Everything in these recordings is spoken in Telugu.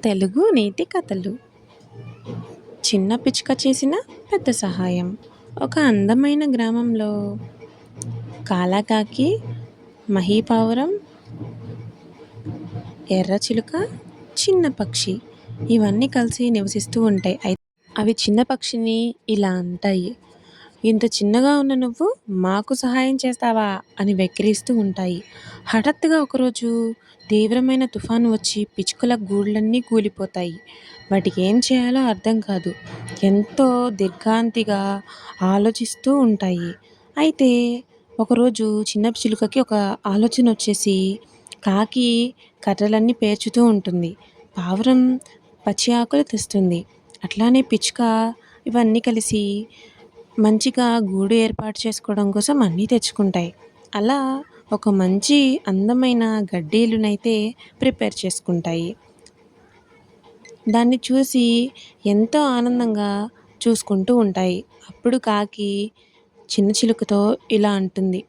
తెలుగు నీతి కథలు. చిన్న పిచ్చుక చేసిన పెద్ద సహాయం. ఒక అందమైన గ్రామంలో కాలాకాకి, మహీపావురం, ఎర్రచిలుక, చిన్న పక్షి ఇవన్నీ కలిసి నివసిస్తూ ఉంటాయి. అవి చిన్న పక్షిని ఇలా అంటాయి, ఇంత చిన్నగా ఉన్న నువ్వు మాకు సహాయం చేస్తావా అని వెక్కిరిస్తూ ఉంటాయి. హఠాత్తుగా ఒకరోజు తీవ్రమైన తుఫాను వచ్చి పిచ్చుకల గూళ్ళన్నీ కూలిపోతాయి. వాటికి ఏం చేయాలో అర్థం కాదు. ఎంతో దిగ్భ్రాంతిగా ఆలోచిస్తూ ఉంటాయి. అయితే ఒకరోజు చిన్న చిలుకకి ఒక ఆలోచన వచ్చేసి కాకి కర్రలన్నీ పేర్చుతూ ఉంటుంది. పావురం పచ్చి ఆకులు తెస్తుంది. అట్లానే పిచ్చుక ఇవన్నీ కలిసి మంచిగా గూడు ఏర్పాటు చేసుకోవడం కోసం అన్నీ తెచ్చుకుంటాయి. అలా ఒక మంచి అందమైన గడ్డీలునైతే ప్రిపేర్ చేసుకుంటాయి. దాన్ని చూసి ఎంతో ఆనందంగా చూసుకుంటూ ఉంటాయి. అప్పుడు కాకి చిన్న చిలుకతో ఇలా అంటుంది,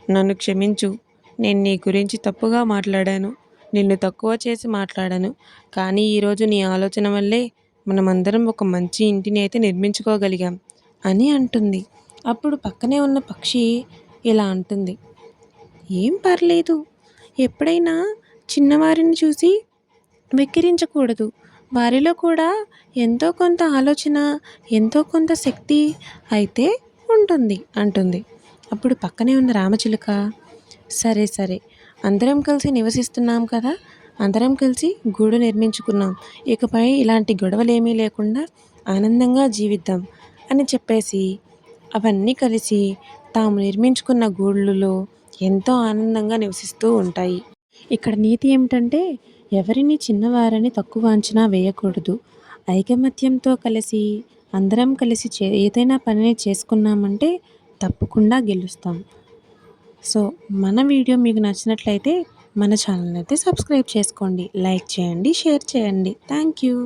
నన్ను క్షమించు, నేను నీ గురించి తప్పుగా మాట్లాడాను, నిన్ను తక్కువ చేసి మాట్లాడాను. కానీ ఈరోజు నీ ఆలోచన వల్లే మనమందరం ఒక మంచి ఇంటిని అయితే నిర్మించుకోగలిగాం అని అంటుంది. అప్పుడు పక్కనే ఉన్న పక్షి ఇలా అంటుంది, ఏం పర్లేదు, ఎప్పుడైనా చిన్నవారిని చూసి వెక్కిరించకూడదు. వారిలో కూడా ఎంతో కొంత ఆలోచన, ఎంతో కొంత శక్తి అయితే ఉంటుంది అంటుంది. అప్పుడు పక్కనే ఉన్న రామచిలుక, సరే సరే, అందరం కలిసి నివసిస్తున్నాం కదా, అందరం కలిసి గూడు నిర్మించుకున్నాం, ఇకపై ఇలాంటి గొడవలేమీ లేకుండా ఆనందంగా జీవిద్దాం అని చెప్పేసి అవన్నీ కలిసి తాము నిర్మించుకున్న గూళ్ళలో ఎంతో ఆనందంగా నివసిస్తూ ఉంటాయి. ఇక్కడ నీతి ఏమిటంటే ఎవరిని చిన్నవారని తక్కువ అంచనా వేయకూడదు. ఐకమత్యంతో కలిసి అందరం కలిసి ఏదైనా పనిని చేసుకున్నామంటే తప్పకుండా గెలుస్తాం. సో మన వీడియో మీకు నచ్చినట్లయితే మన ఛానల్ని అయితే సబ్స్క్రైబ్ చేసుకోండి, లైక్ చేయండి, షేర్ చేయండి. Thank you.